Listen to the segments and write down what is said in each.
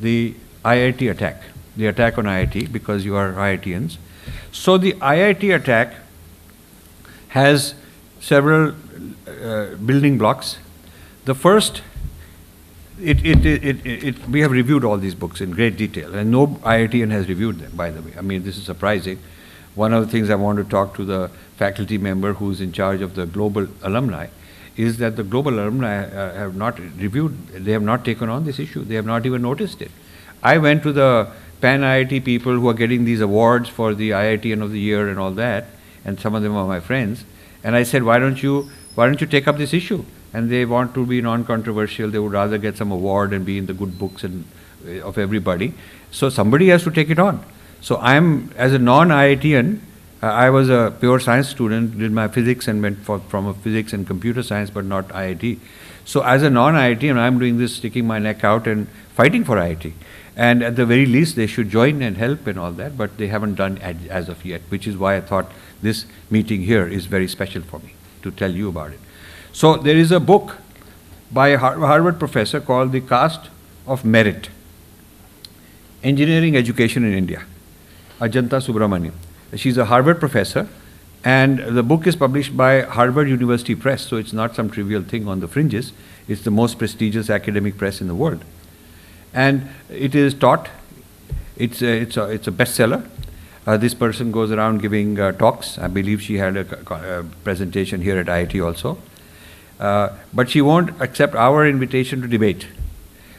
the IIT attack, the attack on IIT, because you are IITians. So the IIT attack has several building blocks. The first, we have reviewed all these books in great detail, and no IITian has reviewed them, by the way. I mean, this is surprising. One of the things I want to talk to the faculty member who's in charge of the global alumni is that the global alumni have not reviewed, they have not taken on this issue. They have not even noticed it. I went to the pan-IIT people who are getting these awards for the IITian of the year and all that, and some of them are my friends, and I said, why don't you take up this issue? And they want to be non-controversial. They would rather get some award and be in the good books and of everybody. So somebody has to take it on. So I'm, as a non-IITian, I was a pure science student, did my physics and went from a physics and computer science, but not IIT. So as a non-IITian, I'm doing this, sticking my neck out and fighting for IIT. And at the very least, they should join and help and all that, but they haven't done as of yet, which is why I thought this meeting here is very special for me, to tell you about it. So there is a book by a Harvard professor called The Caste of Merit, Engineering Education in India, Ajantha Subramanian. She's a Harvard professor, and the book is published by Harvard University Press, so it's not some trivial thing on the fringes. It's the most prestigious academic press in the world. And it is taught, it's a bestseller. This person goes around giving talks. I believe she had a presentation here at IIT also. But she won't accept our invitation to debate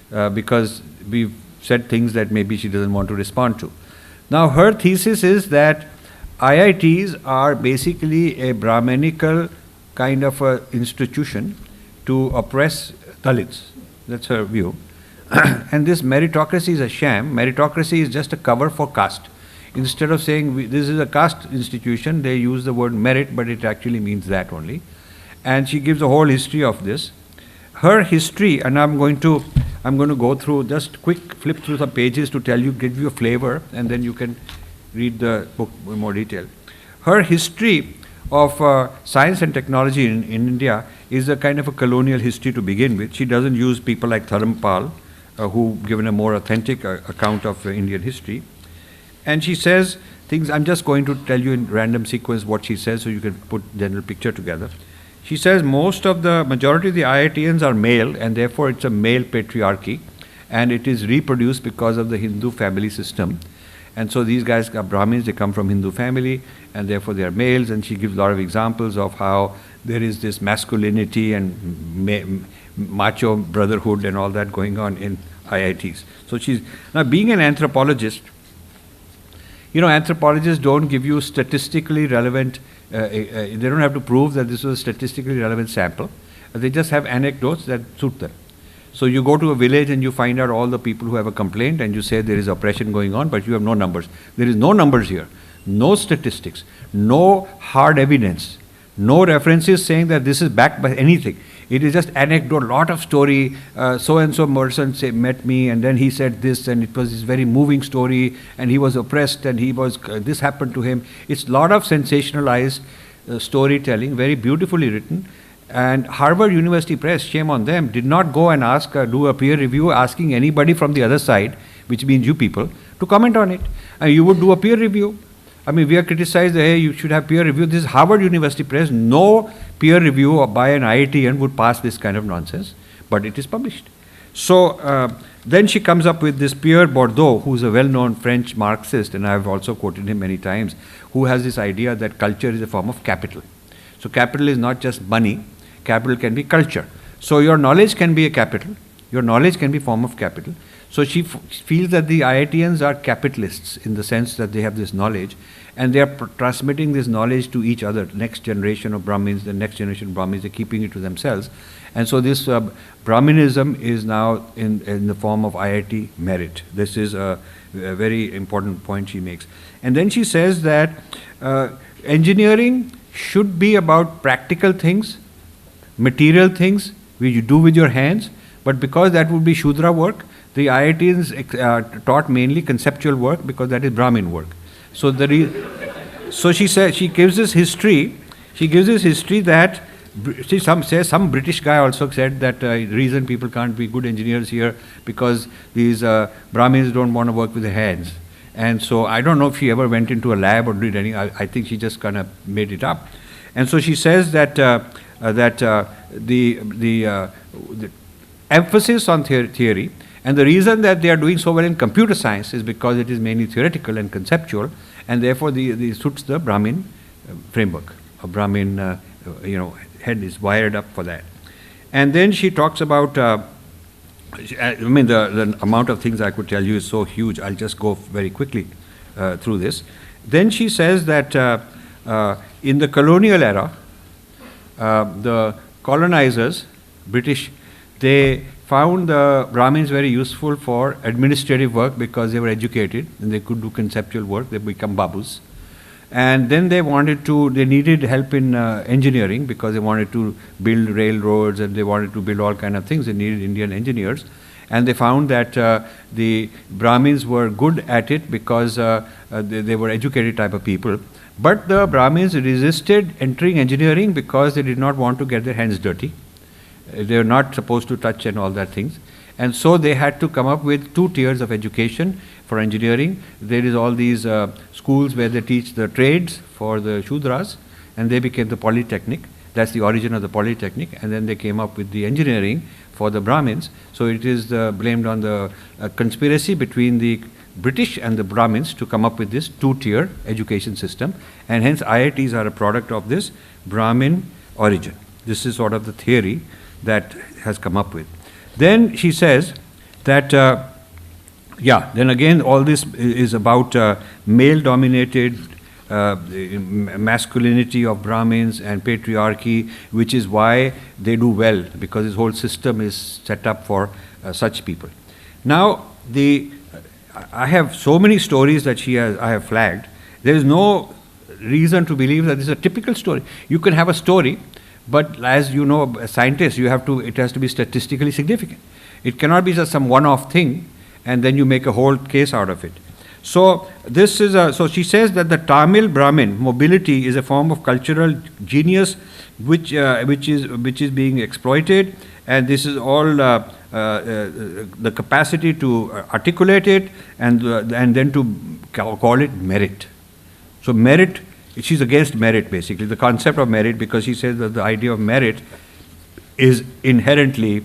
because we've said things that maybe she doesn't want to respond to. Now her thesis is that IITs are basically a Brahminical kind of a institution to oppress Dalits. That's her view. And this meritocracy is a sham. Meritocracy is just a cover for caste. Instead of saying this is a caste institution, they use the word merit, but it actually means that only. And she gives a whole history of this. Her history, and I'm going to go through, just flip through some pages to give you a flavor, and then you can read the book in more detail. Her history of science and technology in India is a kind of a colonial history to begin with. She doesn't use people like Dharampal, who given a more authentic account of Indian history. And she says things, I'm just going to tell you in random sequence what she says so you can put general picture together. She says majority of the IITians are male, and therefore it's a male patriarchy, and it is reproduced because of the Hindu family system. And so these guys are Brahmins, they come from Hindu family, and therefore they are males, and she gives a lot of examples of how there is this masculinity and macho brotherhood and all that going on in IITs. So now being an anthropologist, anthropologists don't give you statistically relevant, they don't have to prove that this was a statistically relevant sample. They just have anecdotes that suit them. So you go to a village and you find out all the people who have a complaint and you say there is oppression going on, but you have no numbers. There is no numbers here, no statistics, no hard evidence, no references saying that this is backed by anything. It is just anecdote, lot of story, so-and-so person met me and then he said this and it was this very moving story and he was oppressed and this happened to him. It's a lot of sensationalized storytelling, very beautifully written. And Harvard University Press, shame on them, did not go and do a peer review asking anybody from the other side, which means you people, to comment on it. And you would do a peer review. I mean, we are criticized that, hey, you should have peer review. This is Harvard University Press. No peer review by an IITian would pass this kind of nonsense, but it is published. So then she comes up with this Pierre Bourdieu, who is a well-known French Marxist, and I have also quoted him many times, who has this idea that culture is a form of capital. So capital is not just money. Capital can be culture. So your knowledge can be a capital. Your knowledge can be a form of capital. So she feels that the IITians are capitalists in the sense that they have this knowledge and they are transmitting this knowledge to each other. Next generation of Brahmins, the next generation of Brahmins, they're keeping it to themselves. And so this Brahminism is now in the form of IIT merit. This is a very important point she makes. And then she says that engineering should be about practical things, material things which you do with your hands, but because that would be Shudra work, the IITians taught mainly conceptual work because that is Brahmin work. So so she says, she gives this history that See, some British guy also said that reason people can't be good engineers here because these Brahmins don't want to work with their hands. And so I don't know if she ever went into a lab or did any. I think she just kind of made it up. And so she says that the emphasis on theory, and the reason that they are doing so well in computer science is because it is mainly theoretical and conceptual, and therefore the suits the Brahmin framework. A Brahmin, head is wired up for that. And then she talks about. The amount of things I could tell you is so huge. I'll just go very quickly through this. Then she says that in the colonial era, the colonizers, British, they found the Brahmins very useful for administrative work because they were educated and they could do conceptual work. They become babus. And then they needed help in engineering because they wanted to build railroads and they wanted to build all kind of things. They needed Indian engineers. And they found that the Brahmins were good at it because they were educated type of people. But the Brahmins resisted entering engineering because they did not want to get their hands dirty. They were not supposed to touch and all that things. And so they had to come up with 2 tiers of education for engineering. There is all these schools where they teach the trades for the Shudras, and they became the Polytechnic. That's the origin of the Polytechnic. And then they came up with the engineering for the Brahmins. So it is blamed on the conspiracy between the British and the Brahmins to come up with this 2-tier education system. And hence IITs are a product of this Brahmin origin. This is sort of the theory that has come up with. Then she says that, then again all this is about male-dominated masculinity of Brahmins and patriarchy, which is why they do well, because this whole system is set up for such people. Now, I have so many stories that I have flagged. There is no reason to believe that this is a typical story. You can have a story, but as you know, as scientists, it has to be statistically significant. It cannot be just some one-off thing, and then you make a whole case out of it. So so she says that the Tamil Brahmin mobility is a form of cultural genius, which is being exploited, and this is all the capacity to articulate it, and then to call it merit. So merit. She's against merit, basically, the concept of merit, because she says that the idea of merit is inherently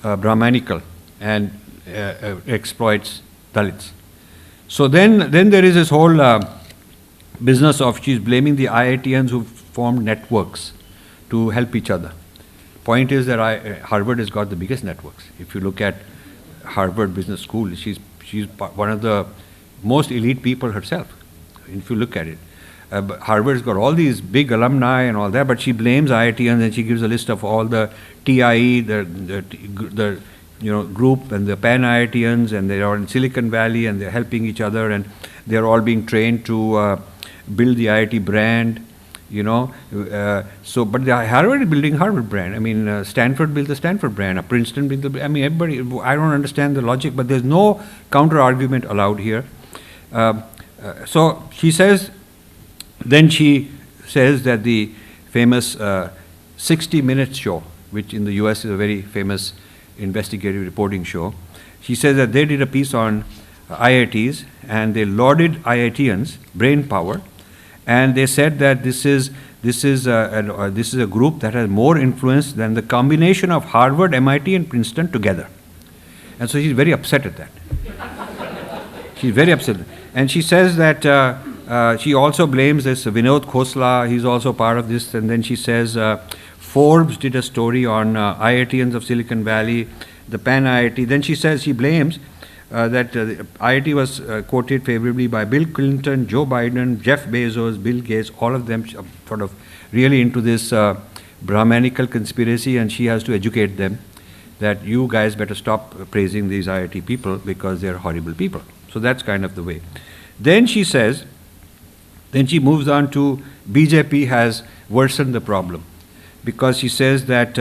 Brahmanical and exploits Dalits. So then there is this whole business of she's blaming the IITians who formed networks to help each other. Point is that Harvard has got the biggest networks. If you look at Harvard Business School, she's one of the most elite people herself, if you look at it. Harvard's got all these big alumni and all that, but she blames IITians and she gives a list of all the TIE, the group and the Pan-IITians, and they are in Silicon Valley and they're helping each other, and they're all being trained to build the IIT brand, but the Harvard is building Harvard brand. I mean, Stanford built the Stanford brand, Princeton built everybody. I don't understand the logic, but there's no counter-argument allowed here. So she says, then she says that the famous 60 Minutes show, which in the US is a very famous investigative reporting show, she says that they did a piece on IITs and they lauded IITians' brain power, and they said that this is a group that has more influence than the combination of Harvard, MIT, and Princeton together. And so she's very upset at that. She's very upset. And she says that she also blames this Vinod Khosla, he's also part of this, and then she says Forbes did a story on IITians of Silicon Valley, the Pan-IIT. Then she says she blames that IIT was quoted favorably by Bill Clinton, Joe Biden, Jeff Bezos, Bill Gates, all of them sort of really into this Brahmanical conspiracy, and she has to educate them that you guys better stop praising these IIT people because they're horrible people. So that's kind of the way. Then she says, then she moves on to BJP has worsened the problem, because she says that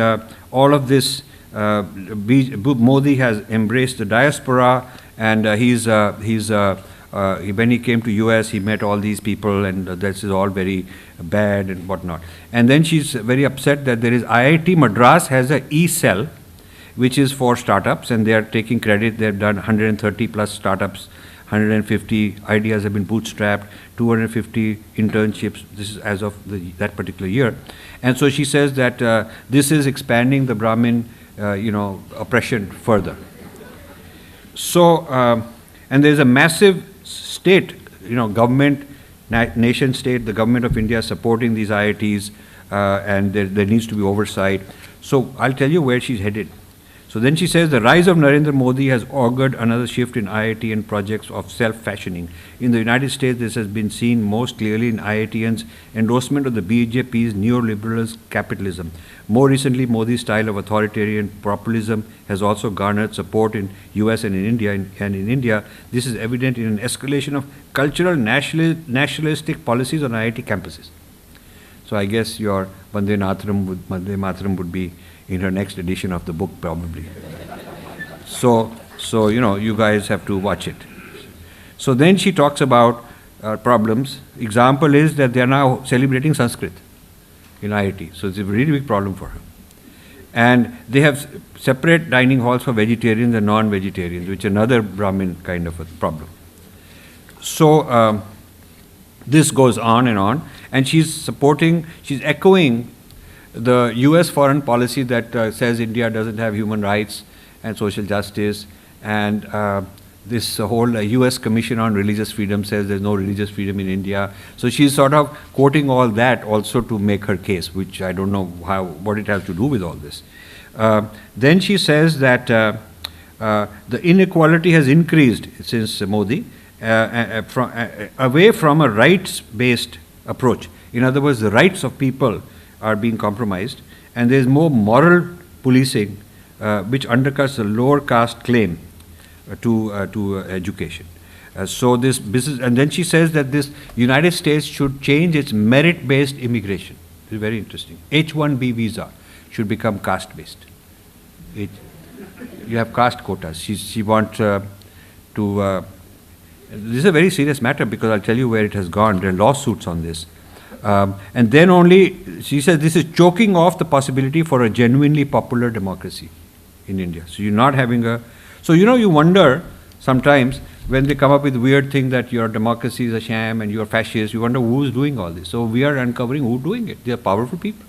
all of this, Modi has embraced the diaspora, and he's when he came to US, he met all these people, and this is all very bad and whatnot. And then she's very upset that there is IIT Madras has a e-cell, which is for startups, and they are taking credit. They've done 130 plus startups, 150 ideas have been bootstrapped, 250 internships. This is as of that particular year. And so she says that this is expanding the Brahmin, oppression further. So, and there's a massive state, government, nation state, the government of India supporting these IITs, and there needs to be oversight. So I'll tell you where she's headed. So then she says, the rise of Narendra Modi has augured another shift in IIT and projects of self-fashioning. In the United States, this has been seen most clearly in IITians' endorsement of the BJP's neoliberal capitalism. More recently, Modi's style of authoritarian populism has also garnered support in US and in India. And in India, this is evident in an escalation of cultural nationalistic policies on IIT campuses. So I guess your Vande Mataram would be in her next edition of the book, probably. So you guys have to watch it. So then she talks about problems. Example is that they are now celebrating Sanskrit in IIT. So it's a really big problem for her. And they have separate dining halls for vegetarians and non-vegetarians, which is another Brahmin kind of a problem. So this goes on, and she's echoing the US foreign policy that says India doesn't have human rights and social justice, and this whole US Commission on Religious Freedom says there's no religious freedom in India. So she's sort of quoting all that also to make her case, which I don't know what it has to do with all this. Then she says that the inequality has increased since Modi, away from a rights-based approach. In other words, the rights of people are being compromised, and there is more moral policing, which undercuts the lower caste claim to education. So this business, and then she says that this United States should change its merit-based immigration. It's very interesting. H-1B visa should become caste-based. You have caste quotas. She wants to. This is a very serious matter, because I'll tell you where it has gone. There are lawsuits on this. And then only, she says this is choking off the possibility for a genuinely popular democracy in India. So you're not having so you wonder sometimes when they come up with weird thing that your democracy is a sham and you're fascist, you wonder who's doing all this. So we are uncovering who's doing it. They are powerful people.